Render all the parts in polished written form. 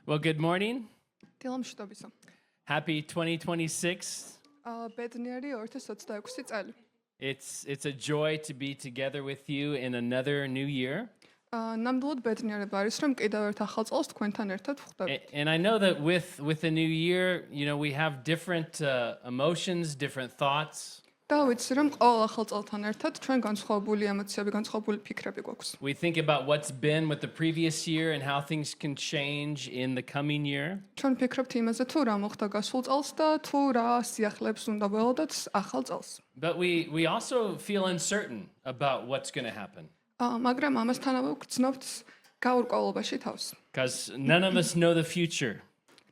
Well, good morning. დილამშვიდობისა. Happy 2026. ბედნიერი 2026 წელი. It's a joy to be together with you in another new year. ნამდვილად ბედნიერება არის, რომ კიდევ ერთ ახალ წელს თქვენთან ერთად ვხვდებით. And I know that with the new year, we have different emotions, different thoughts. და ვიცი, რომ ყოველ ახალ წელთან ერთად ჩვენ განსხვავებული ემოციები, განსხვავებული ფიქრები გვაქვს. We think about what's been with the previous year and how things can change in the coming year. ჩვენ ფიქრობთ იმაზე, თუ რა მოხდა გასულ წელს და თუ რა სიახლეებს უნდა ველოდოთ ახალ წელს. But we also feel uncertain about what's going to happen. მაგრამ ამასთანავე ვგრძნობთ გაურკვევლობაში თავს. Because none of us know the future.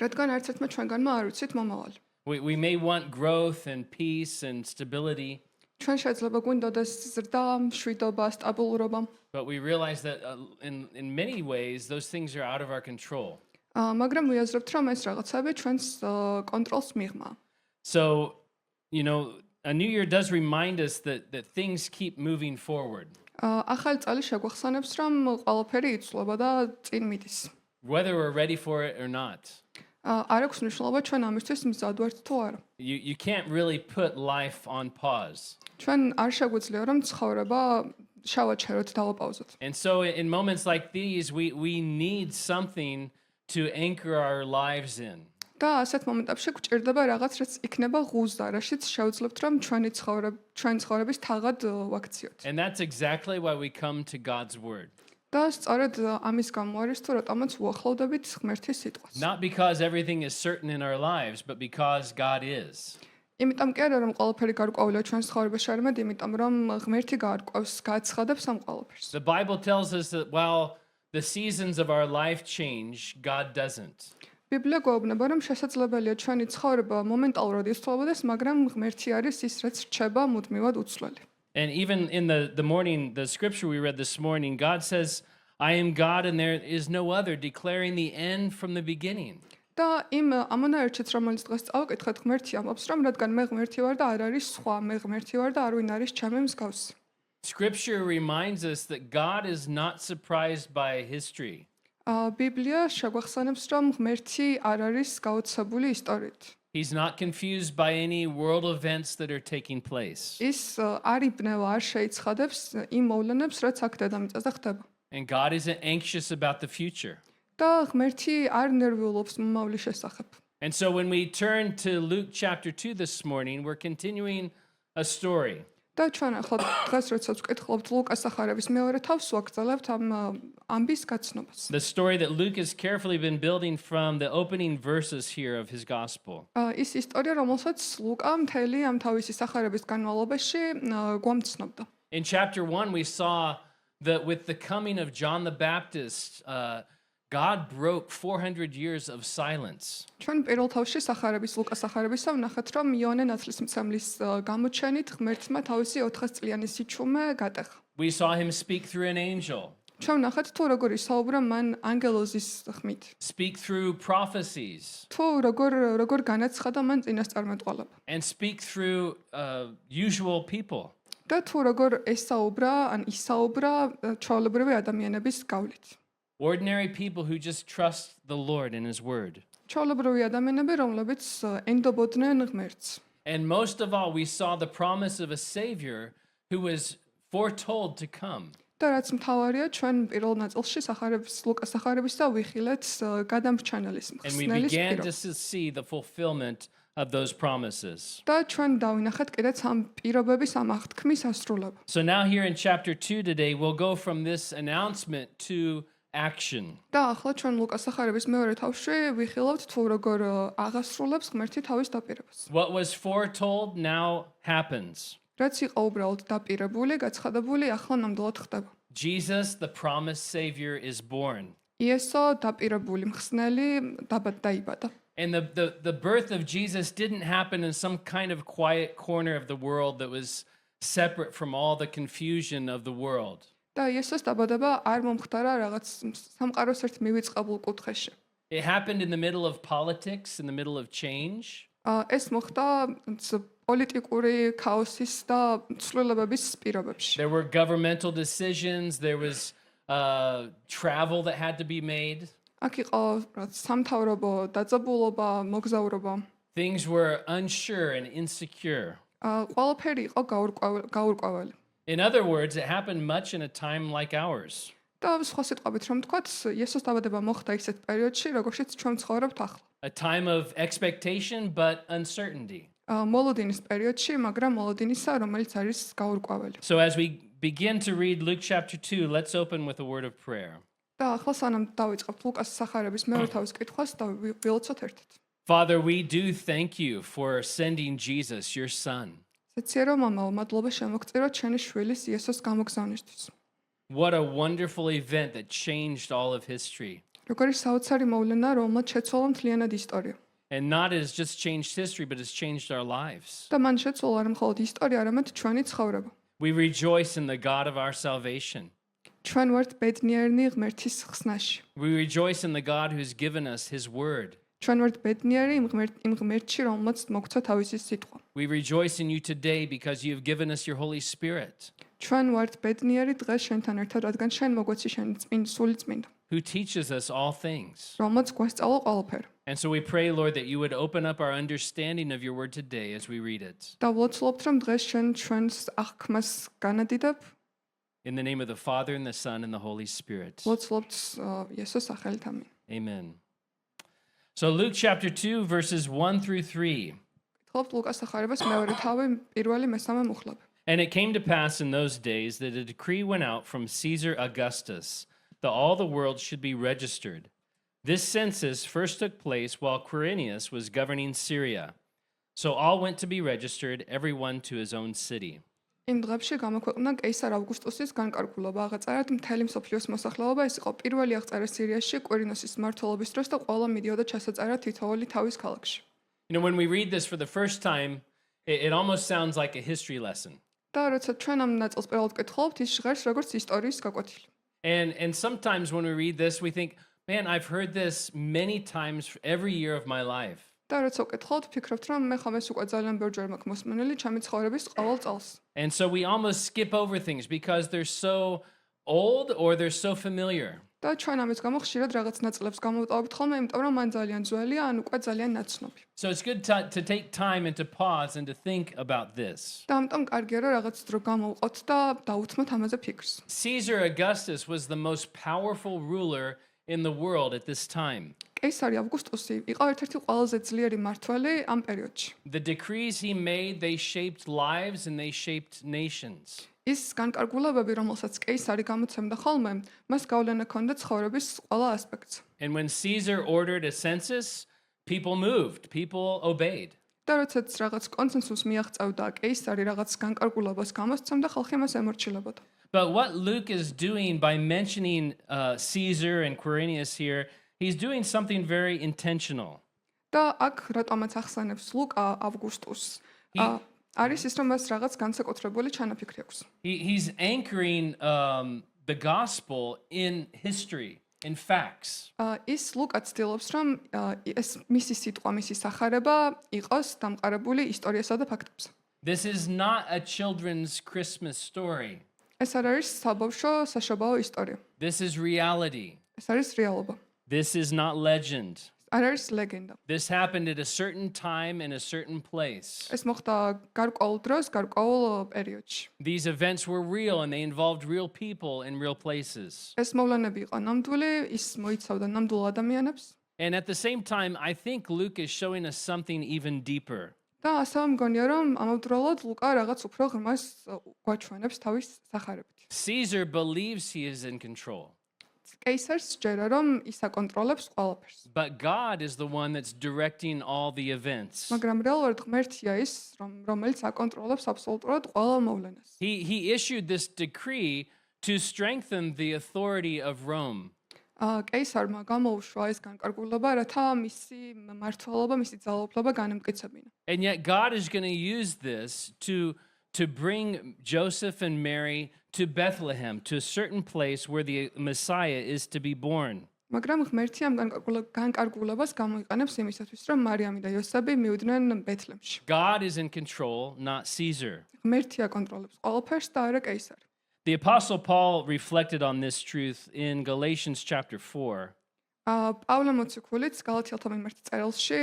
რადგან არც ერთმა ჩვენგანმა არ ვიცით მომავალი. We may want growth and peace and stability. ჩვენ შეიძლება გვინდოდეს ზრდა, მშვიდობა, სტაბილურობა. But we realize that in many ways, those things are out of our control. მაგრამ ვიაზრებთ, რომ ეს რაღაცები ჩვენს კონტროლს მიღმა. So, a new year does remind us that things keep moving forward. ახალი წელი შეგვახსენებს, რომ ყველაფერი იცვლება და წინ მიდის. Whether we're ready for it or not. არ აქვს მნიშვნელობა ჩვენ ამისთვის მზად ვართ თუ არა. You can't really put life on pause. ჩვენ არ შეგვიძლია რომ ცხოვრება შევაჩეროთ და დავაპაუზოთ. And so in moments like these, we need something to anchor our lives in. და ასეთ მომენტებში გვჭირდება რაღაც, რაც იქნება ღუზდა, რაშიც შევძლებთ რომ ჩვენი ცხოვრების თაღად ვაქციოთ. And that's exactly why we come to God's word. და სწორედ ამის გამო არის თუ რატომაც უახლოვდებით ღმერთის სიტყვას. Not because everything is certain in our lives, but because God is. იმიტომ კი არა რომ ყველაფერი გარკვეულია ჩვენს ცხოვრებაში, არამედ იმიტომ რომ ღმერთი გარკვევს, გააცხადებს ამ ყველაფერს. The Bible tells us that while the seasons of our life change, God doesn't. ბიბლია გვეუბნება რომ შესაძლებელია ჩვენი ცხოვრება მომენტალურად იცვლებოდეს, მაგრამ ღმერთი არის ის, რაც რჩება მუდმივად უცვლელი. And even in the morning, the scripture we read this morning, God says, I am God and there is no other, declaring the end from the beginning. და იმ ამონაერთშიც რომელიც დღეს წავკითხეთ, ღმერთი ამბობს რომ რადგან მე ღმერთი ვარ და არ არის სხვა, მე ღმერთი ვარ და არ ვინ არის ჩემი მსგავსი. Scripture reminds us that God is not surprised by history. ბიბლია შეგვახსენებს რომ ღმერთი არ არის გაოცებული ისტორიით. He's not confused by any world events that are taking place. ის არ იბნევა, არ შეიცხადებს იმ მოვლენებს, რაც აქ დედამიწაზე ხდება. And God isn't anxious about the future. და ღმერთი არ ნერვიულობს მომავლის შესახებ. And so when we turn to Luke chapter 2 this morning, we're continuing a story. და ჩვენ ახლა დღეს როდესაც ვკითხულობთ ლუკას სახარების მეორე თავს ვაგრძელებთ ამ ამბის გაცნობას. The story that Luke has carefully been building from the opening verses here of his gospel. ის ისტორია, რომელსაც ლუკა მთელი ამ თავისი სახარების განმავლობაში გვამცნობდა. In chapter 1, we saw that with the coming of John the Baptist, God broke 400 years of silence. ჩვენ პირველ თავში სახარების ლუკას სახარებისა ვნახეთ, რომ იონე ნათლისმცემლის გამოჩენით ღმერთმა თავისი 400 წლიანი სიჩუმე გატეხა. We saw him speak through an angel, ჩვენ ვნახეთ თუ როგორ ისაუბრა მან ანგელოზის ხმით. speak through prophecies, თუ როგორ განაცხადა მან წინასწარმეტყველება. and speak through usual people. და თუ როგორ ისაუბრა ჩვეულებრივი ადამიანების გავლით. Ordinary people who just trust the Lord and his word. ჩვეულებრივი ადამიანები, რომლებიც ენდობოდნენ ღმერთს. And most of all, we saw the promise of a savior who was foretold to come. და რაც მთავარია, ჩვენ პირველ ნაწილში ლუკას სახარებისა ვიხილეთ გადამრჩენელის And we მხსნელის began to პირობას. see the fulfillment of those promises. და ჩვენ დავინახეთ კიდეც ამ პირობების ამ აღთქმის ასრულება. So now here in chapter 2 today, we'll go from this announcement to action. და ახლა ჩვენ ლუკას სახარების მეორე თავში ვიხილავთ თუ როგორ აღასრულებს ღმერთი თავის დაპირებას. What was foretold now happens. რაც იყო უბრალოდ დაპირებული, გაცხადებული, ახლა ნამდვილად ხდება. Jesus, the promised savior, is born. იესო დაპირებული მხსნელი დაიბადა. And the birth of Jesus didn't happen in some kind of quiet corner of the world that was separate from all the confusion of the world. და იესოს დაბადება არ მომხდარა რაღაც სამყაროს ერთ მივიწყებულ კუთხეში. It happened in the middle of politics, in the middle of change. ეს მოხდა პოლიტიკური ქაოსის და ცვლილებების პირობებში. There were governmental decisions, there was travel that had to be made. აქ იყო რაც სამთავრობო, დაძაბულობა, მოგზაურობა. Things were unsure and insecure. ყველაფერი იყო გაურკვეველი. In other words, it happened much in a time like ours. და სხვა სიტყვებით რომ ვთქვათ, იესოს დაბადება მოხდა ისეთ პერიოდში, როგორშიც ჩვენ ცხოვრობთ ახლა. A time of expectation but uncertainty. მოლოდინის პერიოდში, მაგრამ მოლოდინისა, რომელიც არის გაურკვეველი. So as we begin to read Luke chapter 2, let's open with a word of prayer. და ახლა სანამ დავიწყებთ ლუკას სახარების მეორე თავის კითხვას და ვილოცოთ ერთად. Father, we do thank you for sending Jesus, your son. ზეცია რომ მამაო, მადლობა შემოგწირო ჩვენი შვილის იესოს გამოგზავნისთვის. What a wonderful event that changed all of history. როგორი საოცარი მოვლენა, რომელმაც შეცვალა მთლიანად ისტორია. And not as just changed history, but has changed our lives. და მან შეცვალა არა მხოლოდ ისტორია, არამედ ჩვენი ცხოვრება. We rejoice in the God of our salvation. ჩვენ ვართ ბედნიერნი ღმერთის ხსნაში. We rejoice in the God who has given us his word. ჩვენ ვართ ბედნიერი იმ ღმერთში, რომელმაც მოგცვა თავისი სიტყვა. We rejoice in you today because you have given us your Holy Spirit, ჩვენ ვართ ბედნიერი დღეს შენთან ერთად, რადგან შენ მოგვეცი შენი სული წმინდა, who teaches us all things. რომელმაც გვასწავლა ყველაფერი. And so we pray, Lord, that you would open up our understanding of your word today as we read it. და ვლოცულობთ, რომ დღეს შენ ჩვენს აღქმას განადიდებ. In the name of the Father, and the Son, and the Holy Spirit. ვლოცულობთ იესოს სახელით, ამინ. Amen. So Luke chapter 2, verses 1 through 3. გითხობთ ლუკას სახარებას მეორე თავი, პირველი მესამე მუხლები. And it came to pass in those days that a decree went out from Caesar Augustus that all the world should be registered. This census first took place while Quirinius was governing Syria. So all went to be registered, everyone to his own city. იმ დღებში გამოქვეყნდა კეისარ ავგუსტუსის განკარგულობა, აღწერათ მთელი მსოფლიოს მოსახლეობა, ეს იყო პირველი აღწერა სირიაში კვირინოსის მმართველობის დროს და ყველა მიდიოდა ჩასაწერად თითოეული თავის ქალაქში. You know, when we read this for the first time, it almost sounds like a history lesson. და როცა ჩვენ ამ ნაწილს პირველად ვკითხულობთ, ის ჟღერს როგორც ისტორიის გაკვეთილი. And sometimes when we read this, we think, man, I've heard this many times every year of my life. და როცა ვკითხულობთ, ვფიქრობთ, რომ მე ხომ ეს უკვე ძალიან ბევრჯერ მაქვს მოსმენილი ჩემი ცხოვრების ყოველ წელს. And so we almost skip over things because they're so old or they're so familiar. და ჩვენ ამის გამო ხშირად რაღაც ნაწილებს გამოვტოვებთ ხოლმე, იმიტომ რომ მან ძალიან ძველია, ან უკვე ძალიან ნაცნობი. So it's good to take time and to pause and to think about this. და ამიტომ კარგია რომ რაღაც დრო გამოვყოთ და დაუთმოთ ამაზე ფიქრს. Caesar Augustus was the most powerful ruler in the world at this time. კეისარი ავგუსტუსი იყო ერთ-ერთი ყველაზე ძლიერი მმართველი ამ პერიოდში. The decrees he made, they shaped lives and they shaped nations. ის განკარგულებები, რომელსაც კეისარი გამოცემდა ხოლმე, მას გავლენა ჰქონდა ცხოვრების ყველა ასპექტზე. And when Caesar ordered a census, people moved, people obeyed. და როდესაც რაღაც კონსენსუსს მიაღწევდა კეისარი რაღაც განკარგულებას გამოსცემდა, ხალხი მას ემორჩილებოდა. But what Luke is doing by mentioning Caesar and Quirinius here, he's doing something very intentional. და აქ რატომაც ახსენებს ლუკა ავგუსტუსს, არის ის რომ მას რაღაც განსაკუთრებული ჩანაფიქრი აქვს. He's anchoring the gospel in history, in facts. ის ლუკა ცდილობს რომ ეს მისი სიტყვა, მისი სახარება იყოს დამყარებული ისტორიასა და ფაქტებზე. This is not a children's Christmas story. ეს არ არის საბავშვო საშობაო ისტორია. This is reality. ეს არის რეალობა. This is not legend. არ არის ლეგენდა. This happened at a certain time in a certain place. ეს მოხდა გარკვეულ დროს, გარკვეულ პერიოდში. These events were real and they involved real people in real places. ეს მოვლენები იყო ნამდვილი, ის მოიცავდა ნამდვილ ადამიანებს. And at the same time, I think Luke is showing us something even deeper. და ასევე მგონია რომ ამავდროულად ლუკა რაღაც უფრო ღრმას გვაჩვენებს თავის სახარებით. Caesar believes he is in control. კეისარს ჯერა რომ ის აკონტროლებს ყველაფერს. But God is the one that's directing all the events. მაგრამ რეალურად ღმერთია ის, რომელიც აკონტროლებს აბსოლუტურად ყველა მოვლენას. He issued this decree to strengthen the authority of Rome. კეისარმა გამოუშვა ეს განკარგულება, რათა მისი მმართველობა, მისი ძალაუფლება განემტკიცებინა. And yet God is going to use this to bring Joseph and Mary to Bethlehem, to a certain place where the Messiah is to be born. მაგრამ ღმერთი ამ განკარგულებას გამოიყენებს იმისათვის, რომ მარიამი და იოსები მივიდნენ ბეთლემში. God is in control, not Caesar. ღმერთი აკონტროლებს ყველაფერს და არა კეისარი. The Apostle Paul reflected on this truth in Galatians chapter 4. პავლე მოციქულიც გალათიელთა მიმართ წერილში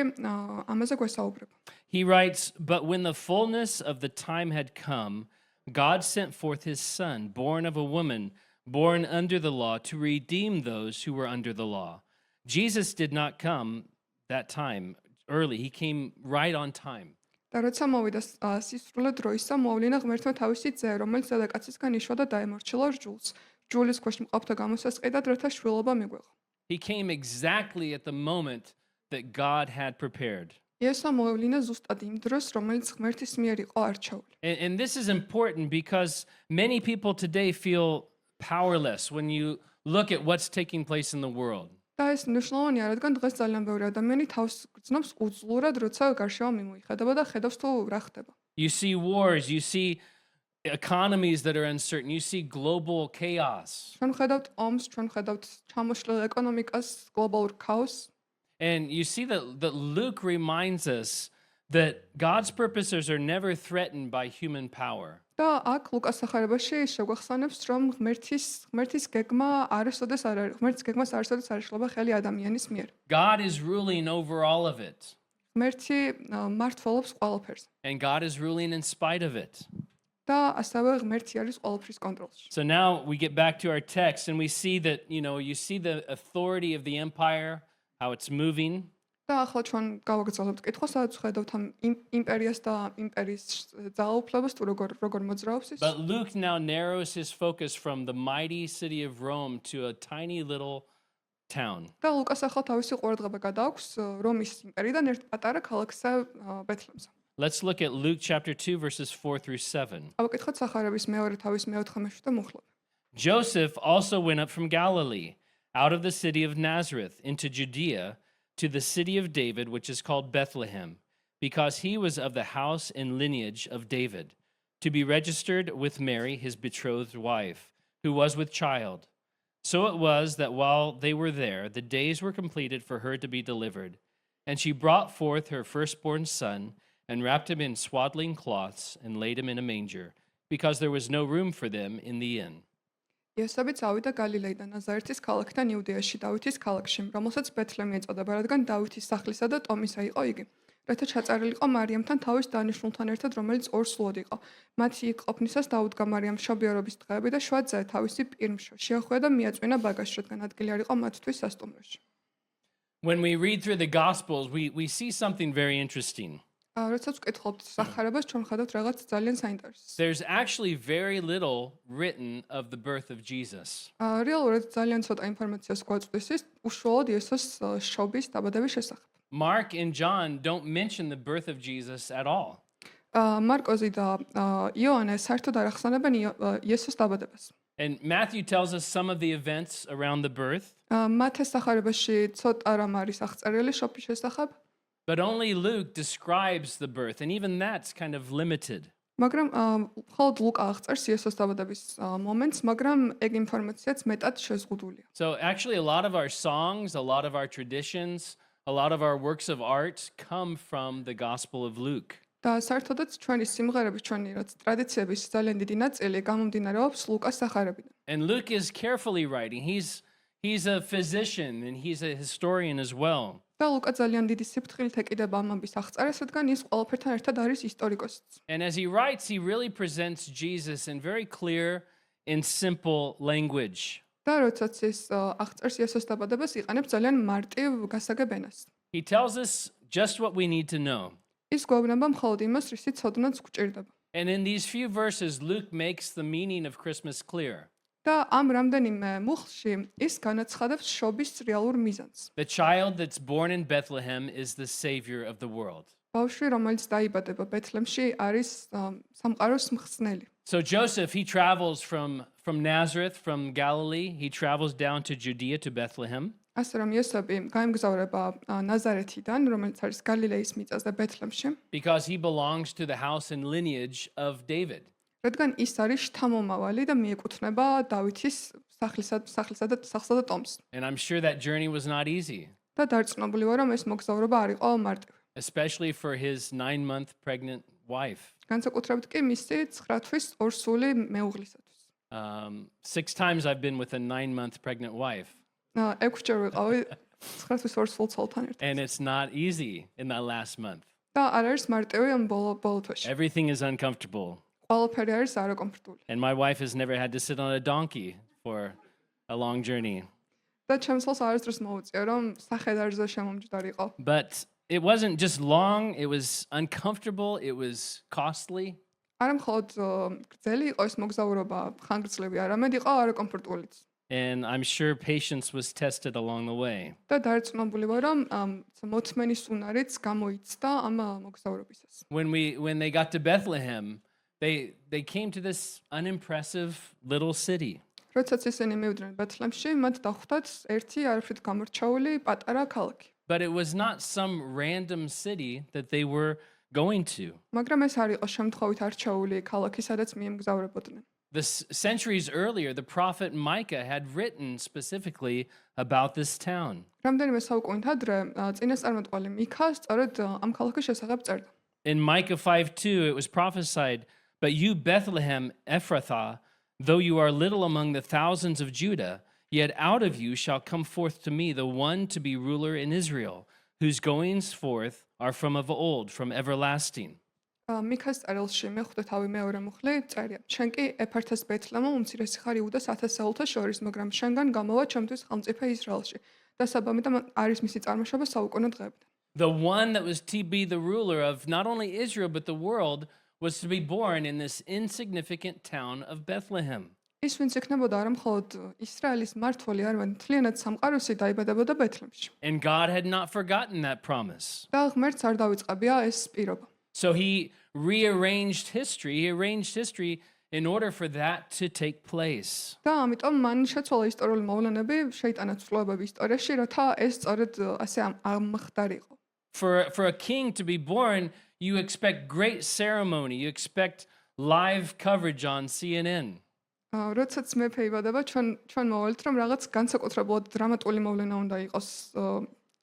ამაზე გვესაუბრება. He writes, "But when the fullness of the time had come, God sent forth his son, born of a woman, born under the law, to redeem those who were under the law. Jesus did not come that time early. He came right on time." და როცა მოვიდა სისრულე დროისა, მოავლინა ღმერთმა თავისი ძე, რომელიც დედაკაცისგან იშვა და დაემორჩილა რჯულს. რჯულის ქვეშ მყოფთა გამოსასყიდად, რათა შვილობა მიგვეღო. He came exactly at the moment that God had prepared. იესო მოევლინა ზუსტად იმ დროს, რომელიც ღმერთის მიერ იყო არჩეული. And this is important because many people today feel powerless when you look at what's taking place in the world. და ეს მნიშვნელოვანია, რადგან დღეს ძალიან ბევრი ადამიანი თავს გრძნობს უძლურად, როცა გარშემო მიმოიხედება და ხედავს თუ რა ხდება. You see wars, you see economies that are uncertain, you see global chaos. ჩვენ ხედავთ ომს, ჩვენ ხედავთ ჩამოშლილ ეკონომიკას, გლობალურ ქაოსს. And you see that Luke reminds us that God's purposes are never threatened by human power. და აქ ლუკას სახარებაში შეგვახსენებს, რომ ღმერთის გეგმა არასოდეს არ არის, ღმერთის გეგმას არასოდეს არ იშლება ხელი ადამიანის მიერ. God is ruling over all of it, ღმერთი მართლობს ყველაფერს. and God is ruling in spite of it. და ასევე ღმერთი არის ყველაფრის კონტროლში. So now we get back to our text and we see that, you see the authority of the empire, how it's moving. და ახლა ჩვენ გავაგრძელებთ კითხვას, სადაც ხედავთ ამ იმპერიას და იმპერიის ძალაუფლებას თუ როგორ მოძრაობს ის. But Luke now narrows his focus from the mighty city of Rome to a tiny little town. და ლუკას ახლა თავისი ყურადღება გადააქვს რომის იმპერიიდან ერთ პატარა ქალაქსა ბეთლემზე. Let's look at Luke chapter 2 verses 4 through 7. ავაკითხოთ სახარების მეორე თავის მე-4 და მუხლობ. Joseph also went up from Galilee, out of the city of Nazareth, into Judea, to the city of David, which is called Bethlehem, because he was of the house and lineage of David, to be registered with Mary, his betrothed wife, who was with child. So it was that while they were there, the days were completed for her to be delivered. And she brought forth her firstborn son, and wrapped him in swaddling cloths, and laid him in a manger, because there was no room for them in the inn. იესოებიც ავიდა გალილეიდან ნაზარეთის ქალაქიდან იუდეაში დავითის ქალაქში, რომელსაც ბეთლემი ეწოდება, რადგან დავითის სახლისა და ტომისა იყო იგი. რათა ჩაწერილიყო მარიამთან თავის დანიშნულთან ერთად, რომელიც ორსულად იყო. მათი იქ ყოფნისას დაუდგა მარიამ მშობიარობის დღეები და შვა ძე თავისი პირმშო. შეახვია და მიაწვინა ბაგაჟს, რადგან ადგილი არ იყო მათთვის სასტუმროში. When we read through the Gospels, we see something very interesting. როდესაც ვკითხავთ სახარებას, ჩვენ ხედავთ რაღაც ძალიან საინტერესოს. There's actually very little written of the birth of Jesus. რეალურად ძალიან ცოტა ინფორმაციას გვაწვდის ის უშუალოდ იესოს შობის დაბადების შესახებ. Mark and John don't mention the birth of Jesus at all. მარკოზი და იოანე საერთოდ არ ახსენებენ იესოს დაბადებას. And Matthew tells us some of the events around the birth, მათეს სახარებაში ცოტა რამ არის აღწერილი შობის შესახებ. but only Luke describes the birth, and even that's kind of limited. მაგრამ მხოლოდ ლუკა აღწერს იესოს დაბადების მომენტს, მაგრამ ეგ ინფორმაციაც მეტად შეზღუდულია. So actually a lot of our songs, a lot of our traditions, a lot of our works of art come from the Gospel of Luke. და საერთოდაც ჩვენი სიმღერების, ჩვენი რაც ტრადიციების ძალიან დიდი ნაწილი გამომდინარეობს ლუკას სახარებიდან. And Luke is carefully writing. He's a physician and he's a historian as well. და ლუკა ძალიან დიდი სიფრთხილით ეკიდება ამბის აღწერას, რადგან ის ყველაფერთან ერთად არის ისტორიკოსიც. And as he writes, he really presents Jesus in very clear and simple language. და როდესაც ის აღწერს იესოს დაბადებას, იყენებს ძალიან მარტივ გასაგებ ენას. He tells us just what we need to know. ის გვეუბნება მხოლოდ იმას, რისიც ცოდნაც გვჭირდება. And in these few verses, Luke makes the meaning of Christmas clear. და ამ რამდენიმე მუხლში ის განაცხადებს შობის რეალურ მიზანს. The child that's born in Bethlehem is the savior of the world. ბავშვი, რომელიც დაიბადება ბეთლემში, არის სამყაროს მხსნელი. So Joseph, he travels from Nazareth, from Galilee, he travels down to Judea, to Bethlehem. ასე რომ იესები გაემგზავრება ნაზარეთიდან, რომელიც არის გალილეის მიწაზე ბეთლემში, Because he belongs to the house and lineage of David. რადგან ის არის შთამომავალი და მიეკუთვნება დავითის სახლსა და ტომს. And I'm sure that journey was not easy, და დარწმუნებული ვარ, რომ ეს მოგზაურობა არ იყო მარტივი. especially for his 9-month pregnant wife. განსაკუთრებით კი მისი 9 თვის ორსული მეუღლისათვის. 6 times I've been with a 9-month pregnant wife. 6 ჯერ ვიყავი 9-თვის 2 სულცოლთან ერთად. And it's not easy in that last month. და არ არის მარტივი ამ ბოლო თვეში. Everything is uncomfortable. ყველაფერი არის არაკომფორტული. And my wife has never had to sit on a donkey for a long journey. და ჩემსალს არასდროს მოუწია რომ სახედარზე შემომჯდარიყო. But it wasn't just long, it was uncomfortable, it was costly. არა მხოლოდ გრძელი იყო ეს მოგზაურობა, ხანგრძლივი, არამედ იყო არაკომფორტულიც. And I'm sure patience was tested along the way. და დარწმუნებული ვარ რომ მოთმენის უნარიც გამოიცდა ამ მოგზაურობისას. When they got to Bethlehem, they came to this unimpressive little city. როდესაც ისინი მივიდნენ ბეთლემში, მათ დახვდათ ერთი არაფრით გამორჩეული პატარა ქალაქი. But it was not some random city that they were going to. მაგრამ ეს არ იყო შემთხვევით არჩეული ქალაქი, სადაც მიემგზავრებოდნენ. Centuries earlier, the prophet Micah had written specifically about this town. რამდენიმე საუკუნით ადრე წინასწარმეტყველი მიქა სწორედ ამ ქალაქის შესახებ წერდა. In Micah 5:2, it was prophesied, "But you, Bethlehem Ephrathah, though you are little among the thousands of Judah, yet out of you shall come forth to me the one to be ruler in Israel, whose goings forth are from of old, from everlasting." მიქას წერილში მეხუთე თავი მეორე მუხლი წერია: "შენ კი ეფართას ბეთლემო, უმცირესი ხარ იუდას ათასეულთა შორის, მაგრამ შენგან გამოვა ჩემთვის ხელმწიფე ისრაელში." და საბამიდან არის მისი წარმოშობა საუკუნო დღეებიდან. The one that was to be the ruler of not only Israel but the world was to be born in this insignificant town of Bethlehem. ის ვინც იქნებოდა არა მხოლოდ ისრაელის მმართველი, არამედ მთლიანად სამყაროსი დაიბადებოდა ბეთლემში. And God had not forgotten that promise. და ღმერთს არ დავიწყებია ეს პირობა. So he rearranged history. He arranged history in order for that to take place. და ამიტომ მან შეცვალა ისტორიული მოვლენები, შეიტანა ცვლილებები ისტორიაში, რათა ეს სწორედ ასე ამხდარიყო. For a king to be born, you expect great ceremony. You expect live coverage on CNN. როდესაც მეფე იბადება, ჩვენ მოვალთ რომ რაღაც განსაკუთრებულად დრამატული მოვლენა უნდა იყოს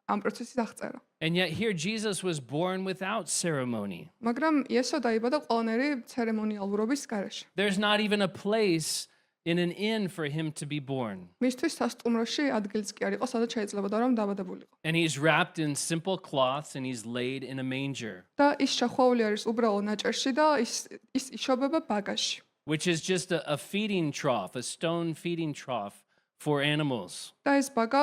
ამ პროცესის აღწერა. And yet here Jesus was born without ceremony. მაგრამ იესო დაიბადა ყველანაირი ცერემონიალურობის გარეშე. There's not even a place in an inn for him to be born. მისთვის სასტუმროში ადგილიც კი არ იყო, სადაც შეიძლებოდა რომ დაბადებულიყო. And he's wrapped in simple cloths and he's laid in a manger, და ის შეხვეული არის უბრალო ნაჭერში და ის იშობება ბაგაში. which is just a feeding trough, a stone feeding trough for animals. და ეს ბაგა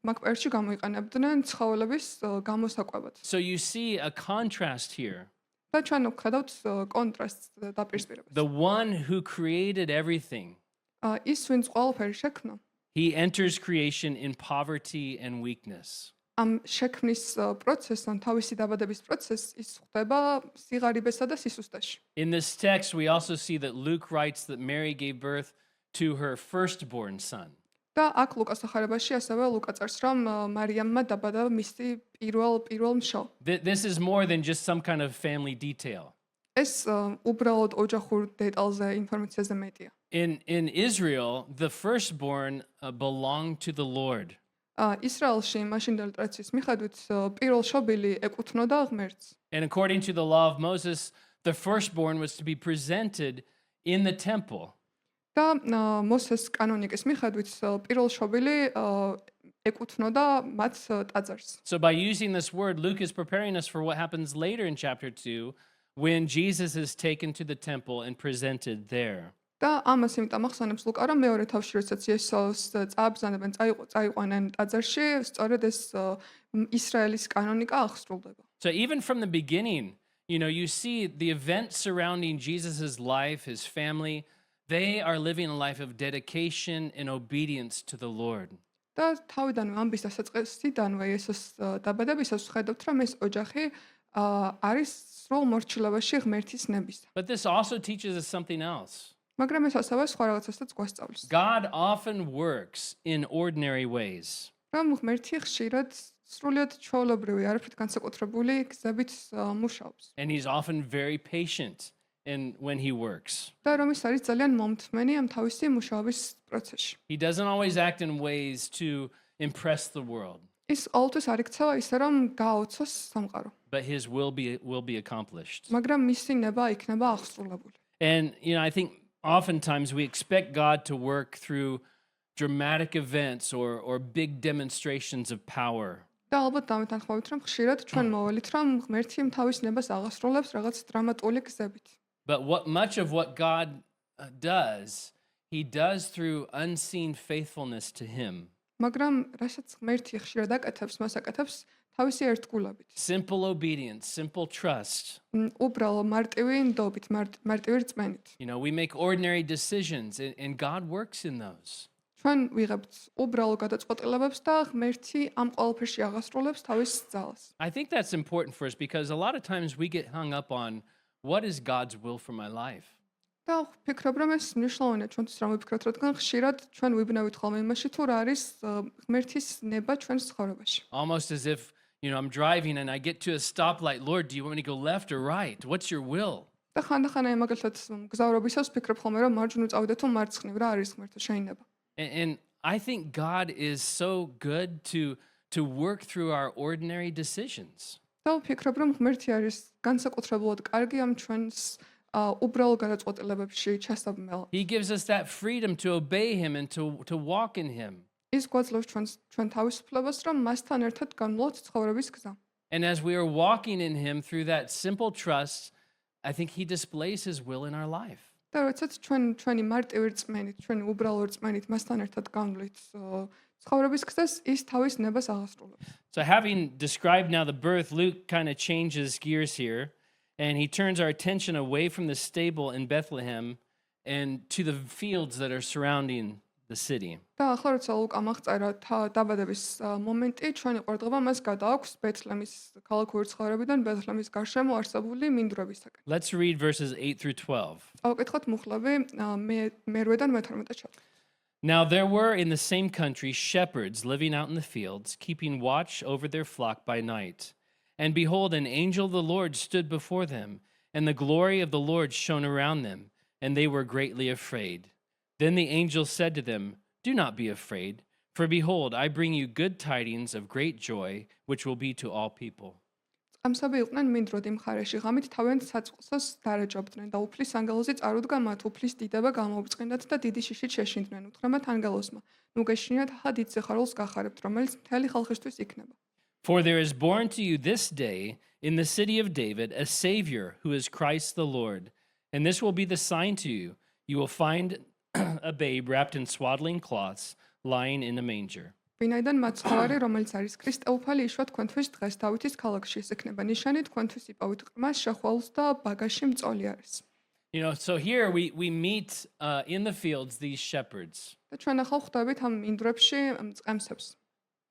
მაგ პერიოდში გამოიყენებდნენ ცხოველების გამოსაკვებად. So you see a contrast here. და ჩვენ ვხედავთ კონტრასტს დაპირისპირებას. The one who created everything, ის ვინც ყველაფერი შექმნა, he enters creation in poverty and weakness. ამ შექმნის პროცესთან, თავისი დაბადების პროცესს ის ხდება სიღარიბესა და სისუსტეში. In this text, we also see that Luke writes that Mary gave birth to her firstborn son. და აქ ლუკას ახარებაში ასევე ლუკა წერს, რომ მარიამმა დაბადა მისი პირველ მშობ. This is more than just some kind of family detail. ეს უბრალოდ ოჯახურ დეტალზე ინფორმაციაზე მეტია. In Israel, the firstborn belonged to the Lord. ისრაელში მაშინდელი ტრადიციის მიხედვით პირველ შობილი ეკუთვნოდა ღმერთს. And according to the law of Moses, the firstborn was to be presented in the temple. და მოსეს კანონიკის მიხედვით პირველ შობილი ეკუთვნოდა მათ ტაძარს. So by using this word, Luke is preparing us for what happens later in chapter 2 when Jesus is taken to the temple and presented there. და ამას იმიტომ ახსენებს ლუკა, რომ მეორე თავში, როდესაც იესოს წააბრძანებენ, წაიყვანენ ტაძარში, სწორედ ეს ისრაელის კანონიკა აღსრულდება. So even from the beginning, you see the events surrounding Jesus' life, his family, they are living a life of dedication and obedience to the Lord. და თავიდანვე ამბის დასაწყისიდანვე იესოს დაბადებისას ვხედავთ, რომ ეს ოჯახი არის სრულ მორჩილებაში ღმერთის ნებისა. But this also teaches us something else. მაგრამ ეს ასევე სხვა რაღაცასაც გვასწავლის. God often works in ordinary ways. რომ ღმერთი ხშირად სრულიად ჩვეულებრივი, არაფრით განსაკუთრებული გზებით მუშაობს. And he's often very patient when he works. და რომ ის არის ძალიან მომთმენი ამ თავისი მუშაობის პროცესში. He doesn't always act in ways to impress the world, ის ყოველთვის არ იქცევა ისე რომ გააოცოს სამყარო. but his will be accomplished. მაგრამ მისი ნება იქნება აღსრულებული. And I think oftentimes we expect God to work through dramatic events or big demonstrations of power. და ალბათ დამეთანხმებით, რომ ხშირად ჩვენ მოვალით, რომ ღმერთი თავის ნებას აღასრულებს რაღაც დრამატული გზებით. But much of what God does, he does through unseen faithfulness to him. მაგრამ რასაც ღმერთი ხშირად აკეთებს, მას აკეთებს თავისი ერთგულებით. Simple obedience, simple trust. უბრალო მარტივი ნდობით, მარტივი რწმენით. You know, we make ordinary decisions and God works in those. ჩვენ ვიღებთ უბრალო გადაწყვეტილებებს და ღმერთი ამ ყველაფერში აღასრულებს თავის ძალას. I think that's important for us because a lot of times we get hung up on what is God's will for my life. და ვფიქრობ, რომ ეს მნიშვნელოვანია ჩვენთვის რომ ვიფიქროთ, რადგან ხშირად ჩვენ ვიბნევით ხოლმე იმაში, თუ რა არის ღმერთის ნება ჩვენს ცხოვრებაში. Almost as if, you know, I'm driving and I get to a stoplight. Lord, do you want me to go left or right? What's your will? და ხანდახან აი მაგალითად გზავრობისას ვფიქრობ ხოლმე, რომ მარჯვნივ წავიდე თუ მარცხნივ, რა არის ღმერთო შეიძლება. And I think God is so good to work through our ordinary decisions. და ვფიქრობ, რომ ღმერთი არის განსაკუთრებულად კარგი ამ ჩვენს უბრალო გადაწყვეტილებებში ჩასაბმელ. He gives us that freedom to obey him and to walk in him. ის გვაძლევს ჩვენ თავისუფლებას, რომ მასთან ერთად განვლოთ ცხოვრების გზა. And as we are walking in him through that simple trust, I think he displays his will in our life. და როდესაც ჩვენი მარტივი რწმენით, ჩვენი უბრალო რწმენით მასთან ერთად განვლით ცხოვრების გზას, ის თავის ნებას აღასრულებს. So having described now the birth, Luke kind of changes gears here, and he turns our attention away from the stable in Bethlehem and to the fields that are surrounding the city. და ახლა როცა ლუკა აღწერა დაბადების მომენტი, ჩვენი ყურადღება მას გადააქვს ბეთლემის ქალაქური ცხოვრებიდან ბეთლემის გარშემო არსებული მინდვრებისაკენ. Let's read verses 8 through 12. ავკითხოთ მუხლები მერვედან მე-18 ჩათვლით. Now there were in the same country shepherds living out in the fields, keeping watch over their flock by night. And behold, an angel of the Lord stood before them, and the glory of the Lord shone around them, and they were greatly afraid. Then the angel said to them, "Do not be afraid, for behold, I bring you good tidings of great joy, which will be to all people." ამსაბი იყვნენ მინდვროდი მხარეში, ღამით თავიანთ საწყისას დარეჯობდნენ და უფლის ანგელოზი წარუდგა მათ, უფლის დიდება გამოუბრწყინდათ და დიდი შიშით შეშინდნენ. უთხრამათ ანგელოზმა, "ნუ გეშინიათ ახლა დიდ სიხარულს გახარებთ, რომელიც მთელი ხალხისთვის იქნება." For there is born to you this day in the city of David a Savior who is Christ the Lord. And this will be the sign to you. You will find a babe wrapped in swaddling cloths lying in a manger. ვინაიდან მაცხოვარი, რომელიც არის ქრისტეუფალი, იშვა თქვენთვის დღეს დავითის ქალაქში, ეს იქნება ნიშანი თქვენთვის იპოვით ყრმას, შეხვალს და ბაგაში მწოლი არის. You know, so here we meet in the fields these shepherds. და ჩვენ ახლა ხვდებით ამ მინდვრებში მწყემსებს.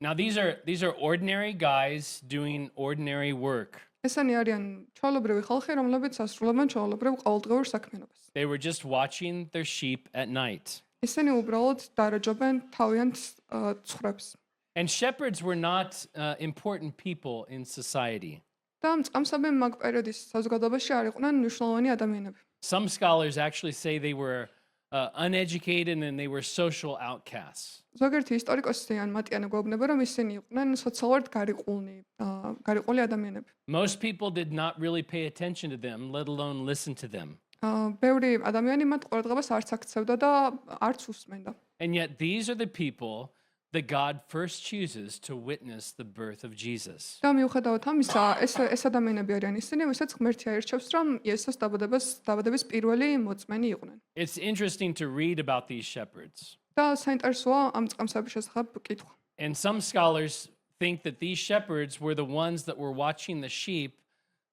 Now these are ordinary guys doing ordinary work. ესენი არიან ჩვეულებრივი ხალხი, რომლებიც ასრულებენ ჩვეულებრივ ყოველდღიურ საქმიანობას. They were just watching their sheep at night. ისინი უბრალოდ დარეჯობენ თავიანთ ცხვრებს. And shepherds were not important people in society. და მწყემსები მაგ პერიოდის საზოგადოებაში არ იყვნენ მნიშვნელოვანი ადამიანები. Some scholars actually say they were uneducated and they were social outcasts. ზოგიერთი ისტორიკოსი ან მატიანე გვეუბნება, რომ ისინი იყვნენ სოციალურად გარიყული ადამიანები. Most people did not really pay attention to them, let alone listen to them. ბევრი ადამიანი მათ ყურადღებას არც აქცევდა და არც უსმენდა. And yet these are the people that God first chooses to witness the birth of Jesus. და მიუხედავად ამისა, ეს ადამიანები არიან ისინი, ვისაც ღმერთი აირჩევს, რომ იესოს დაბადების პირველი მოწმენი იყვნენ. It's interesting to read about these shepherds. და საინტერესოა ამ წყამსების შესახებ კითხვა. And some scholars think that these shepherds were the ones that were watching the sheep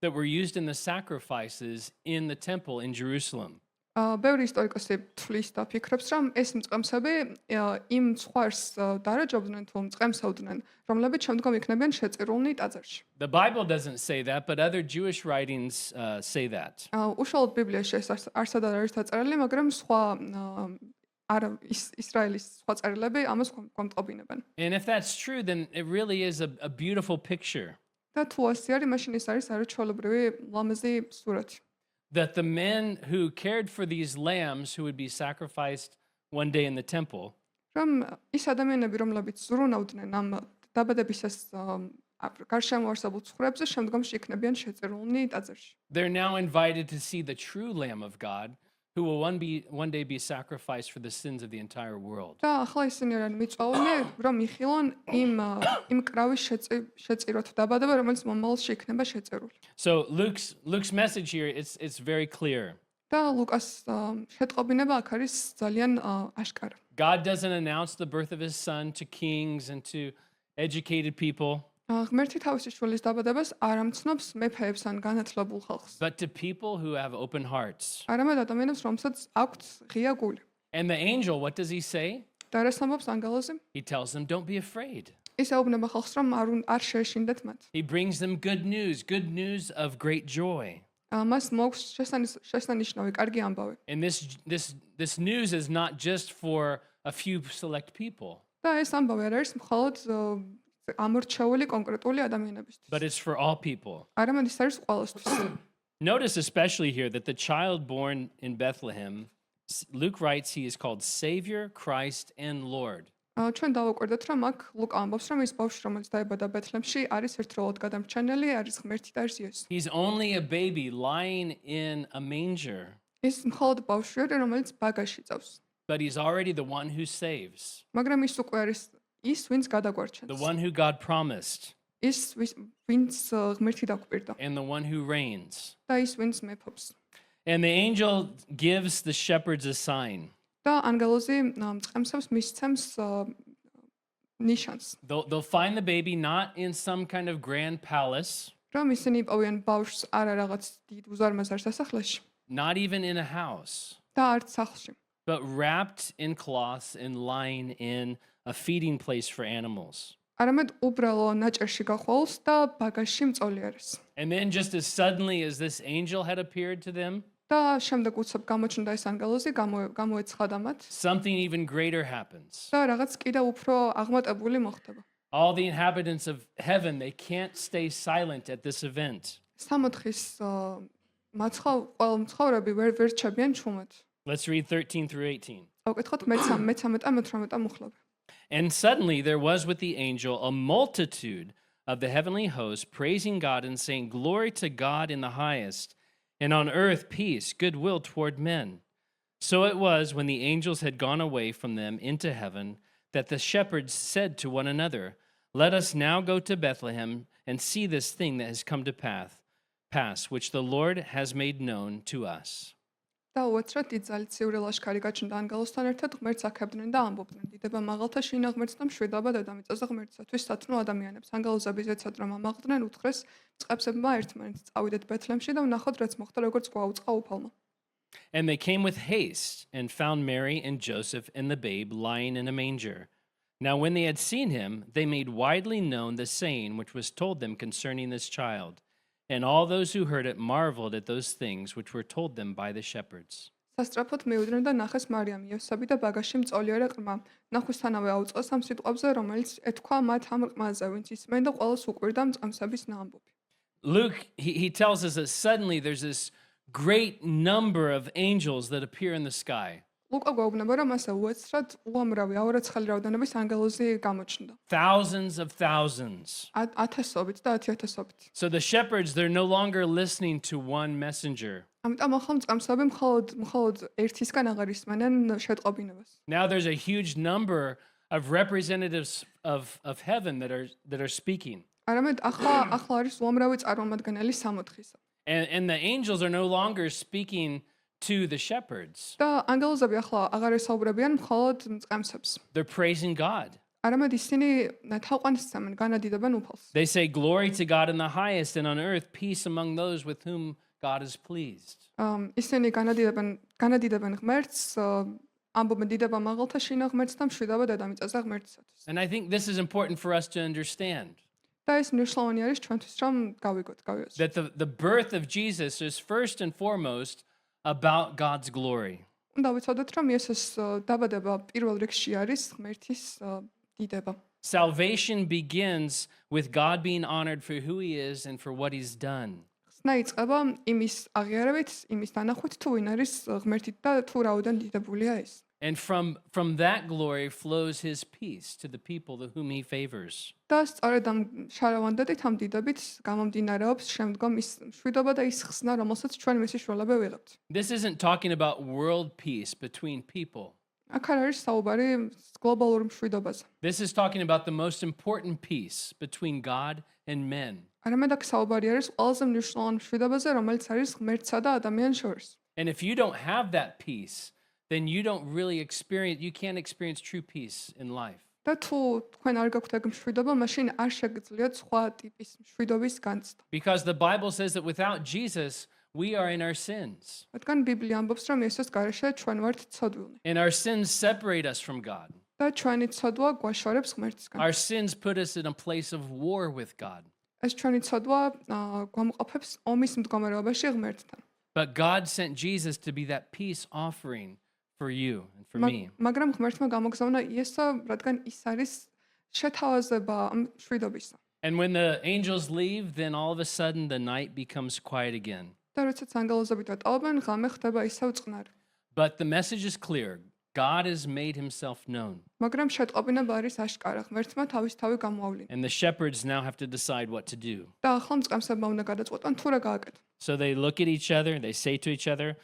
that were used in the sacrifices in the temple in Jerusalem. ბევრი ისტორიკოსი თვლის და ფიქრობს, რომ ეს მწყემსები იმ ცხვარს დარეჯობდნენ თუ მწყემსავდნენ, რომლებიც შემდგომ იქნებიან შეწირულნი ტაძარში. The Bible doesn't say that, but other Jewish writings say that. უშუალოდ ბიბლიაში ეს არსად არ არის დაწერილი, მაგრამ სხვა ისრაელის სხვა წერილები ამას გვამტყობინებენ. And if that's true, then it really is a beautiful picture. და თუ ასე არის, მაშინ ეს არის არაჩვეულებრივი ლამაზი სურათი. That the men who cared for these lambs who would be sacrificed one day in the temple, რომ ის ადამიანები, რომლებიც ზრუნავდნენ ამ დაბადებისას გარშემო არსებულ ცხრებზე, შემდგომში იქნებიან შეწირულნი ტაძარში. they're now invited to see the true Lamb of God who will one day be sacrificed for the sins of the entire world. და ახლა ისინი არიან მიწვაულნი, რომ იხილონ იმ კრავის შეწიროთ დაბადება, რომელიც მომავალში იქნება შეწირული. So Luke's message here, it's very clear. და ლუკას შეტყობინება აქ არის ძალიან აშკარა. God doesn't announce the birth of his son to kings and to educated people, ღმერთი თავისი შვილის დაბადებას არ ამცნობს მეფეებს ან განათლებულ ხალხს. but to people who have open hearts. არამედ ადამიანებს, რომსაც აქვთ ღია გული. And the angel, what does he say? და რას ამბობს ანგელოზი? He tells them, don't be afraid. ის ეუბნება ხალხს, რომ არ შეეშინდეთ მათ. He brings them good news of great joy. მას მოაქვს შესანიშნავი კარგი ამბავი. And this news is not just for a few select people, და ეს ამბავი არ არის მხოლოდ ამორჩეული კონკრეტული ადამიანებისთვის. but it's for all people. არამედ ის არის ყველასთვის. Notice especially here that the child born in Bethlehem, Luke writes he is called Savior, Christ, and Lord. ჩვენ დავაკვირდეთ, რომ აქ ლუკა ამბობს, რომ ის ბავშვი, რომელიც დაიბადა ბეთლემში, არის ერთდროულად გადამრჩენელი, არის ღმერთი და არის იესო. He's only a baby lying in a manger, ის მხოლოდ ბავშვია, რომელიც ბაგაში წავს. but he's already the one who saves, მაგრამ ის უკვე არის ის, ვინც the გადაგვარჩენს. one who God promised, ის ვინც ღმერთი დაგვირდა and the one who reigns. და ის ვინც მეფობს. And the angel gives the shepherds a sign. და ანგელოზი მწყემსებს მისცემს ნიშანს. They'll find the baby not in some kind of grand palace, რომ ისინი იპოვიან ბავშვს არა რაღაც დიდ უზარმაზარ სასახლეში not even in a house, და არც სახლში, but wrapped in cloths and lying in a feeding place for animals. არამედ უბრალო ნაჭერში გახვალს და ბაგაში მწოლი არის. And then just as suddenly as this angel had appeared to them, და შემდეგ უცებ გამოჩნდა ეს ანგელოზი, გამოეცხადა მათ something even greater happens. და რაღაც კიდევ უფრო აღმატებული მოხდება. All the inhabitants of heaven, they can't stay silent at this event. სამოთხის ყველა მცხოვრები ვერ რჩებიან ჩუმად. Let's read 13 through 18. ავკითხოთ მე-18 მუხლები. And suddenly there was with the angel a multitude of the heavenly host praising God and saying, "Glory to God in the highest, and on earth peace, goodwill toward men." So it was when the angels had gone away from them into heaven that the shepherds said to one another, "Let us now go to Bethlehem and see this thing that has come to pass, which the Lord has made known to us." და უეცრად დიდ ძალიციური ლაშქარი გაჩნდა ანგელოზთან ერთად ღმერთს აქებდნენ და ამბობდნენ: დიდება მაღალთა შინა ღმერთს და მშვიდობა დედამიწაზე ღმერთსათვის სათნო ადამიანებს. ანგელოზები ზეცად რომ ამაღლდნენ, უთხრეს წყებსებმა ერთმანეთს: "წავიდეთ ბეთლემში და ვნახოთ, რაც მოხდა, როგორც გვაუწყა უფალმა." And they came with haste and found Mary and Joseph and the babe lying in a manger. Now when they had seen him, they made widely known the saying which was told them concerning this child. And all those who heard it marveled at those things which were told them by the shepherds. სასწრაფოდ მივიდნენ და ნახეს მარიამ, იოსები და ბაგაში მწოლიარე ყრმა. ნახვისთანავე აუწყეს ამ სიტყვებზე, რომელიც ეთქვა მათ ამ ყმაზე, ვინც ისმენ და ყველას უყვირდა მწყემსების ნაამბობი. Luke, he tells us that suddenly there's this great number of angels that appear in the sky. ლუკა გვეუბნება, რომ ასე უეცრად უამრავი აურაცხელი რაოდენობის ანგელოზი გამოჩნდა. Thousands of thousands. ათასობით და 10,000-ობით. So the shepherds, they're no longer listening to one messenger. ამიტომ ახლა მწყემსები მხოლოდ ერთისგან აღარ ისმენენ შეტყობინებას. Now there's a huge number of representatives of heaven that are speaking. არამედ ახლა არის უამრავი წარმომადგენელი სამოთხისა. And the angels are no longer speaking to the shepherds. და ანგელოზები ახლა აღარ ესაუბრებიან მხოლოდ მწყემსებს. They're praising God. არამედ ისინი თაყვანს სცემენ, განადიდებენ უფალს. They say, "Glory to God in the highest, and on earth peace among those with whom God is pleased." ისინი განადიდებენ ღმერთს, ამბობენ დიდება მაღალთა შინა ღმერთს და მშვიდობა დედამიწაზე ღმერთისათვის. And I think this is important for us to understand. და ეს მნიშვნელოვანი არის ჩვენთვის, რომ გავიაზროთ. That the birth of Jesus is first and foremost about God's glory. უნდა ვიცოდეთ, რომ იესოს დაბადება პირველ რიგში არის ღმერთის დიდება. Salvation begins with God being honored for who he is and for what he's done. ხსნა იწყება იმის აღიარებით, იმის დანახვით, თუ ვინ არის ღმერთი და თუ რაოდენ დიდებულია ის. And from that glory flows his peace to the people whom he favors. და სწორედ ამ შარავანდებით ამ დიდებით გამომდინარეობს შემდგომ ის მშვიდობა და ის ხსნა, რომელსაც ჩვენ მისი შრომები ვიღებთ. This isn't talking about world peace between people. აქ არ არის საუბარი გლობალურ მშვიდობაზე. This is talking about the most important peace between God and men. არამედ აქ საუბარი არის ყველაზე მნიშვნელოვანი მშვიდობაზე, რომელიც არის ღმერთსა და ადამიანს შორის. And if you don't have that peace, then you can't experience true peace in life. და თუ თქვენ არ გაქვთ ეგ მშვიდობა, მაშინ არ შეგიძლიათ სხვა ტიპის მშვიდობის განცდა. Because the Bible says that without Jesus, we are in our sins. რადგან ბიბლია ამბობს, რომ იესოს გარეშე ჩვენ ვართ ცოდვილნი. And our sins separate us from God. და ჩვენი ცოდვა გვაშორებს ღმერთისგან. Our sins put us in a place of war with God. ეს ჩვენი ცოდვა გვამყოფებს ომის მდგომარეობაში ღმერთთან. But God sent Jesus to be that peace offering for you and for me. მაგრამ ღმერთმა გამოგზავნა იესო, რადგან ის არის შეთავაზება ამ მშვიდობისა. And when the angels leave, then all of a sudden the night becomes quiet again. და როდესაც ანგელოზები დატოვებენ, ღამე ხდება ისევ წყნარი. But the message is clear. God has made himself known. მაგრამ შეტყობინება არის აშკარა. ღმერთმა თავის თავი გამოავლინა. And the shepherds now have to decide what to do. და ახლა მწყემსებმა უნდა გადაწყვეტონ თუ რა გააკეთონ. So they look at each other, they say to each other,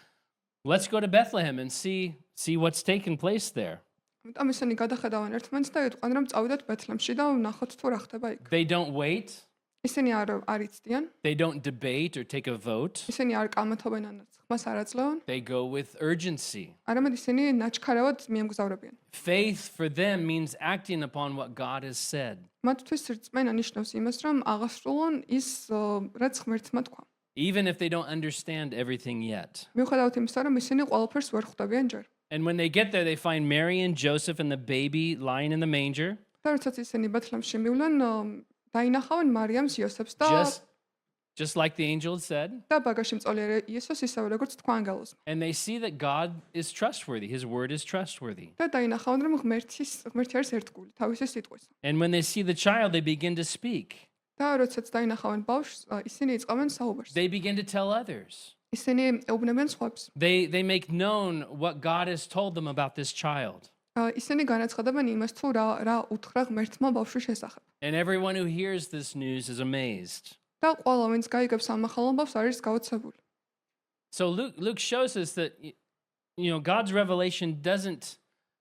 let's go to Bethlehem and see what's taking place there. ამიტომ ისინი გადახედავენ ერთმანეთს და იტყვიან, რომ წავიდეთ ბეთლემში და ვნახოთ თუ რა ხდება იქ. They don't wait. ისინი არ იცდიან, They don't debate or take a vote. ისინი არ კამათობენ ან ხმას არ აძლევენ, They go with urgency. არამედ ისინი ნაჩქარავად მიემგზავრებიან. Faith for them means acting upon what God has said. მათთვის რწმენა ნიშნავს იმას, რომ აღასრულონ ის, რაც ღმერთმა თქვა. Even if they don't understand everything yet. მიუხედავად იმისა, რომ ისინი ყველაფერს ვერ ხვდებიან ჯერ. And when they get there, they find Mary and Joseph and the baby lying in the manger, და როდესაც ისინი ბეთლემში მივლენ, დაინახავენ მარიამს, იოსებს და just like the angel had said. და ბაგაჟში მწოლიარე იესოს, ისევე როგორც თქვა ანგელოზმა. And they see that God is trustworthy. His word is trustworthy. და დაინახავენ, რომ ღმერთი არის ერთგული, თავისი სიტყვის. And when they see the child, they begin to speak. და როდესაც დაინახავენ ბავშვს, ისინი იწყებენ საუბარს. They begin to tell others. ისინი ეუბნებიან სხვებს. They make known what God has told them about this child. ისინი განაცხადებენ იმას, თუ რა უთხრა ღმერთმა ბავშვის შესახებ. And everyone who hears this news is amazed. და ყველა ვინც გაიგებს ამ ახალ ამბავს არის გაოცებული. So Luke shows us that God's revelation doesn't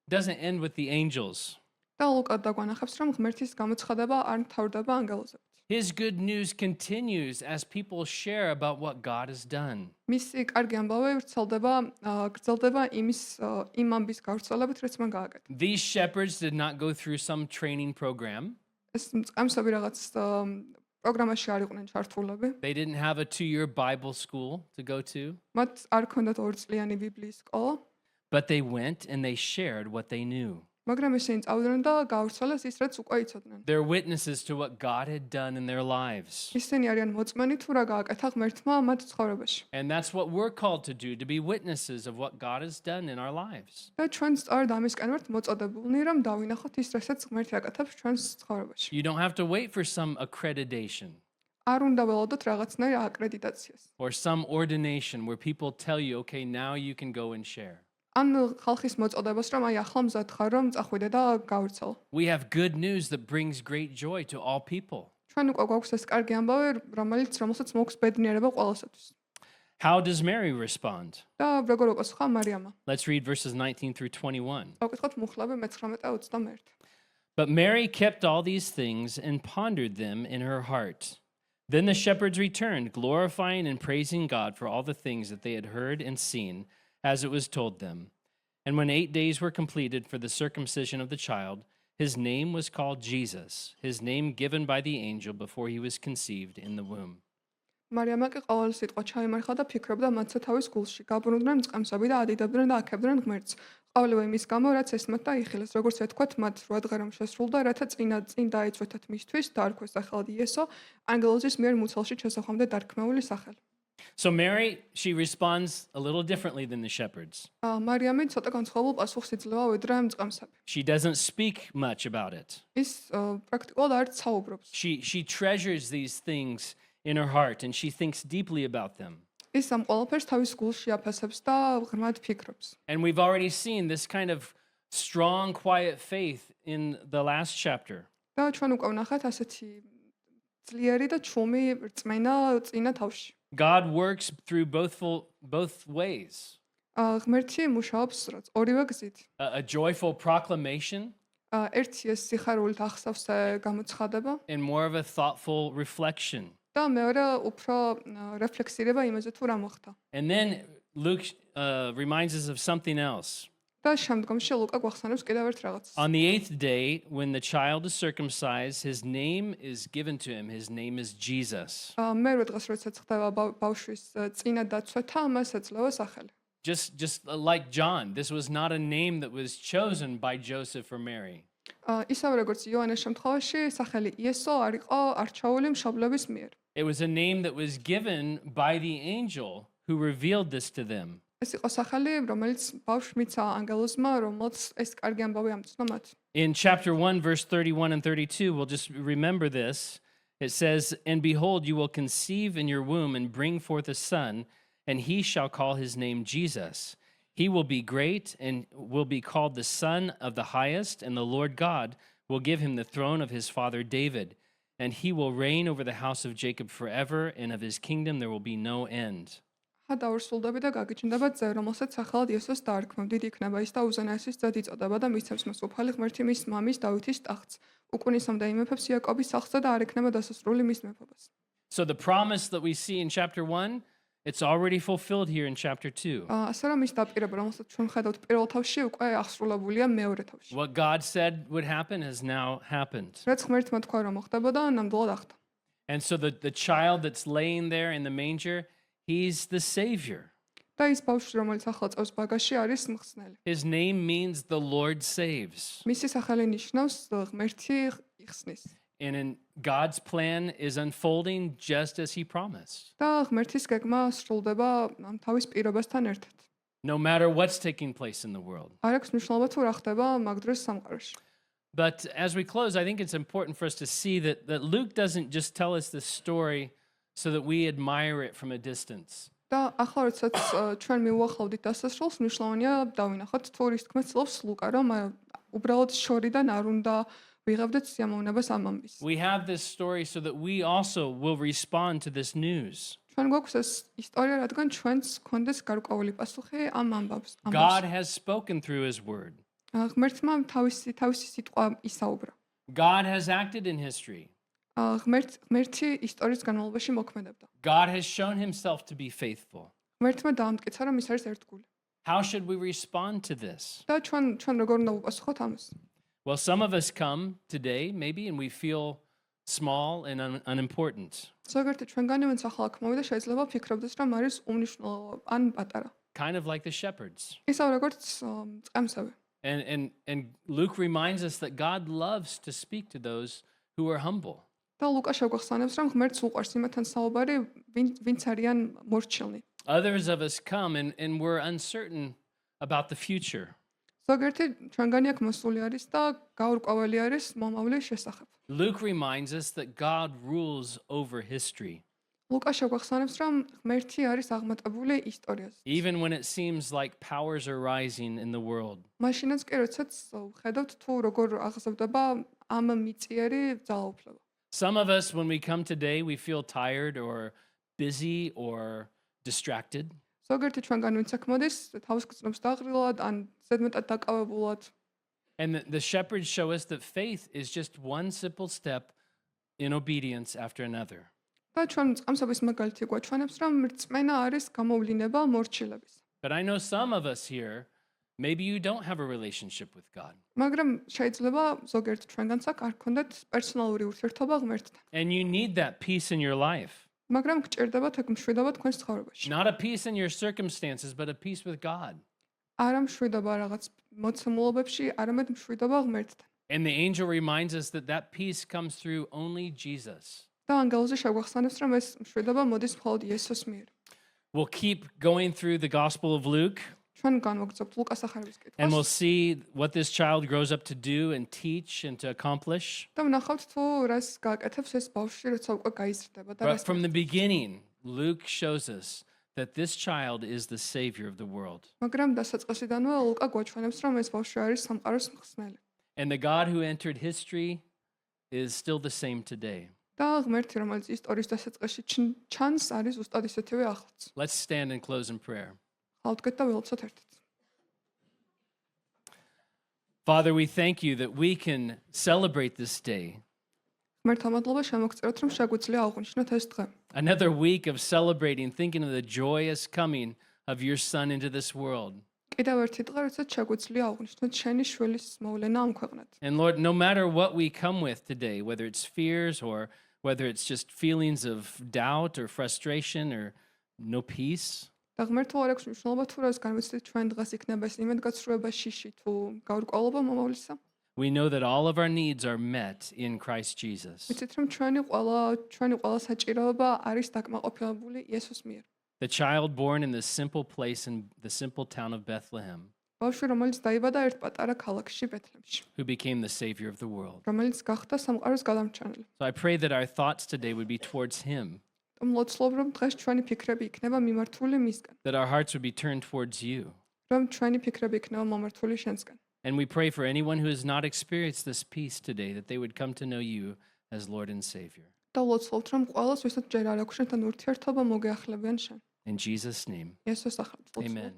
end with the angels. და ლუკა დაგვანახებს, რომ ღმერთის გამოცხადება არ მთავრდება ანგელოზებით. His good news continues as people share about what God has done. მისი კარგი ამბავი გრძელდება იმ ამბის გავრცელებით, რაც მან გააკეთა. These shepherds did not go through some training program. ეს მწყემსები რაღაც პროგრამაში არ იყვნენ ჩართულები. They didn't have a 2-year Bible school to go to. მათ არ ქონდათ 2-წლიანი ბიბლიის სკოლა, But they went and they shared what they knew. მაგრამ ისინი წავიდნენ და გავრცელეს ის, რაც უკვე იცოდნენ. They're witnesses to what God had done in their lives. ისინი არიან მოწმენი თუ რა გააკეთა ღმერთმა მათ ცხოვრებაში. And that's what we're called to do, to be witnesses of what God has done in our lives. და ჩვენ სწორედ ამისკენ ვართ მოწოდებულნი, რომ დავინახოთ ის, რასაც ღმერთი აკეთებს ჩვენს ცხოვრებაში. You don't have to wait for some accreditation არ უნდა ველოდოთ რაღაცნაირ აკრედიტაციას. or some ordination where people tell you, okay, now you can go and share. ან ხალხის მოწოდებას, რომ აი ახლა მზად ხარ, რომ წახვიდე და გავრცელ. We have good news that brings great joy to all people. ჩვენ უკვე გვაქვს ეს კარგი ამბავი, რომელსაც მოაქვს ბედნიერება ყველასათვის. How does Mary respond? და როგორ უპასუხა მარიამა? Let's read verses 19 through 21. დავკითხოთ მუხლები 19-21. But Mary kept all these things and pondered them in her heart. Then the shepherds returned, glorifying and praising God for all the things that they had heard and seen, as it was told them. And when 8 days were completed for the circumcision of the child, his name was called Jesus, his name given by the angel before he was conceived in the womb. მარიამა კი ყოველ სიტყვა ჩაიმარხა და ფიქრობდა მათსა თავის გულში. გაბრუნდნენ მწყემსები და ადიდებდნენ და აქებდნენ ღმერთს. ყოველივე იმის გამო, რაც ესმათ და იხილეს, როგორც ეთქვათ, მათ 8 დღე რომ შესრულდა, რათა წინ დაეწვეთათ მისთვის, დაარქვეს სახელად იესო, ანგელოზის მიერ მუცელში ჩასახვამდე დარქმეული სახელი. So Mary, she responds a little differently than the shepherds. მარიამი ცოტა განსხვავებულ პასუხს იძლევა ვიდრე მწყემსები. She doesn't speak much about it. ის პრაქტიკულად არ საუბრობს. She treasures these things in her heart and she thinks deeply about them. ის ამ ყველაფერს თავის გულში აფასებს და ღრმად ფიქრობს. And we've already seen this kind of strong, quiet faith in the last chapter. და ჩვენ უკვე ვნახეთ ასეთი ძლიერი და ჩუმი რწმენა წინა თავში. God works through both ways. ღმერთი მუშაობს რაც ორივე გზით. A joyful proclamation ერთი ეს სიხარულით ახსავსე გამოცხადება and more of a thoughtful reflection. და მეორე უფრო რეფლექსირება იმაზე თუ რა მოხდა. And then Luke reminds us of something else. და შემდგომში ლუკა გვახსენებს კიდევ ერთ რაღაცას. On the 8th day, when the child is circumcised, his name is given to him. His name is Jesus. მერვე დღეს როდესაც ხდება ბავშვის წინა დაცვეთა, მას ეძლევა სახელი. Just like John, this was not a name that was chosen by Joseph or Mary. ისევე როგორც იოანეს შემთხვევაში, სახელი იესო არ იყო არჩეული მშობლების მიერ. It was a name that was given by the angel who revealed this to them. ეს იყო სახელი, რომელიც ბავშვს მიცა ანგელოზმა, რომელს ეს კარგი ამბავი ამცნო მათ. In chapter 1, verse 31 and 32, we'll just remember this. It says, "And behold, you will conceive in your womb and bring forth a son, and he shall call his name Jesus. He will be great and will be called the Son of the Highest, and the Lord God will give him the throne of his father David, and he will reign over the house of Jacob forever, and of his kingdom there will be no end." დაურსულდები და გაგიჩნდება ძე, რომელსაც სახელად იესოს დაარქმევ. დიდი იქნება ის და უზენაესის ძედ იწოდება და მისცემს მას უფალი ღმერთი მის მამის დავითის ტახტს. უკუნისამდე იმეფებს იაკობის სახლსა და არ ექნება დასასრული მის მეფობას. So the promise that we see in chapter 1, it's already fulfilled here in chapter 2. ასე რომ ის დაპირება, რომელსაც ჩვენ ხედავთ პირველ თავში, უკვე აღსრულებულია მეორე თავში. What God said would happen has now happened. რაც ღმერთმა თქვა რომ მოხდებოდა, ნამდვილად ახდა. And so the child that's laying there in the manger, he's the Savior. და ის ბავშვი, რომელიც ახლა წავს ბაგაში, არის მხსნელი. His name means the Lord saves. მისი სახელი ნიშნავს ღმერთი იხსნის. And in God's plan is unfolding just as he promised. და ღმერთის გეგმა სრულდება ამ თავის პირობასთან ერთად. No matter what's taking place in the world. არ აქვს მნიშვნელობა თუ რა ხდება მაგ დროს სამყაროში. But as we close, I think it's important for us to see that Luke doesn't just tell us this story so that we admire it from a distance. და ახლა როდესაც ჩვენ მივუახლოვდით დასასრულს, მნიშვნელოვანია დავინახოთ თუ რის თქმის ცდილობს ლუკა, რომ უბრალოდ შორიდან არ უნდა ვიღებდეთ სიამოვნებას ამ ამბის. We have this story so that we also will respond to this news. ჩვენ გვაქვს ეს ისტორია, რადგან ჩვენც გქონდეს გარკვეული პასუხი ამ ამბავს. God has spoken through his word. ღმერთმა თავისი სიტყვა ისაუბრა. God has acted in history. ღმერთი ისტორიის განმავლობაში მოქმედებდა. God has shown himself to be faithful. ღმერთმა დაამტკიცა, რომ ის არის ერთგული. How should we respond to this? და ჩვენ როგორ უნდა ვუპასუხოთ ამას? Well, some of us come today maybe and we feel small and unimportant. ზოგიერთი ჩვენგანი ვინც ახლა აქ მოვიდა, შეიძლება ფიქრობდეს, რომ არის უმნიშვნელო ან პატარა. Kind of like the shepherds. ისევ როგორც წემსავე. And Luke reminds us that God loves to speak to those who are humble. და ლუკა შეგვახსენებს, რომ ღმერთს უყვარს იმათთან საუბარი, ვინც არიან მორჩილნი. Others of us come and we're uncertain about the future. ზოგიერთი ჩვენგანი აქ მოსული არის და გაურკვეველი არის მომავლის შესახებ. Luke reminds us that God rules over history. ლუკა შეგვახსენებს, რომ ღმერთი არის აღმატებული ისტორიაზე. Even when it seems like powers are rising in the world. მაშინაც კი როდესაც ხედავთ თუ როგორ აღზევდება ამ მიწიერი ძალაუფლება. Some of us, when we come today, we feel tired or busy or distracted. ზოგიერთი ჩვენგან ვინც აქ მოდის, თავს გწნობს დაღრილად ან ზედმეტად დაკავებულად. And the shepherds show us that faith is just one simple step in obedience after another. და ჩვენ წამსების მაგალითი გვაჩვენებს, რომ რწმენა არის გამოვლინება მორჩილების. But I know some of us here, maybe you don't have a relationship with God. მაგრამ შეიძლება ზოგიერთ ჩვენგანც აქ არ გქონდეთ პერსონალური ურთიერთობა ღმერთთან. And you need that peace in your life. მაგრამ გჭირდებათ ეგ მშვიდობა თქვენს ცხოვრებაში. Not a peace in your circumstances, but a peace with God. არა მშვიდობა რაღაც მოცემულობებში, არამედ მშვიდობა ღმერთთან. And the angel reminds us that that peace comes through only Jesus. და ანგელოზი შეგვახსენებს, რომ ეს მშვიდობა მოდის მხოლოდ იესოს მიერ. We'll keep going through the Gospel of Luke. ჩვენ განვაგრძობთ ლუკას ახარების And we'll კითხვას. see what this child grows up to do and teach and to accomplish. და ვნახავთ თუ რას გააკეთებს ეს ბავშვი, როცა უკვე გაიზრდება და But from the beginning, Luke shows us that this child is the savior of the world. მაგრამ დასაწყისიდანვე ლუკა გვაჩვენებს, რომ ეს ბავშვი არის სამყაროს მხსნელი. And the God who entered history is still the same today. და ღმერთი, რომელიც ისტორიის დასაწყისში ჩანს, არის უბრალოდ ისეთივე ახლაც. Let's stand and close in prayer. ხალხეთ და ველოცოთ ერთად. Father, we thank you that we can celebrate this day. ღმერთთა მადლობა შემოგწეროთ, რომ შეგვიძლია აღვნიშნოთ ეს დღე. Another week of celebrating, thinking of the joyous coming of your son into this world. კიდევ ერთი დღე, როდესაც შეგვიძლია აღვნიშნოთ შენი შვილის მოვლენა ამ ქვეყნად. And Lord, no matter what we come with today, whether it's fears or whether it's just feelings of doubt or frustration or no peace, და ღმერთო არ აქვს მნიშვნელობა თუ რას განვიცდით ჩვენ დღეს იქნება ეს იმედგაცრუება, შიში თუ გაურკვევლობა მომავლისა. we know that all of our needs are met in Christ Jesus. ვიცით, რომ ჩვენი ყველა საჭიროება არის დაკმაყოფილებული იესოს მიერ. The child born in this simple place in the simple town of Bethlehem, ბავშვი, რომელიც დაიბადა ერთ პატარა ქალაქში, ბეთლემში, who became the savior of the world. რომელიც გახდა სამყაროს გადამჭრელი. So I pray that our thoughts today would be towards him, და მლოცლობ, რომ დღეს ჩვენი ფიქრები იქნება მიმართული მისგან, that our hearts would be turned towards you. რომ ჩვენი ფიქრები იქნება მომართული შენსგან. And we pray for anyone who has not experienced this peace today, that they would come to know you as Lord and Savior. და ვლოცლობთ, რომ ყველას, ვისაც ჯერ არ აქვს შენთან ურთიერთობა, მოგეახლებიან შენ. In Jesus' name, იესოს სახელით. amen.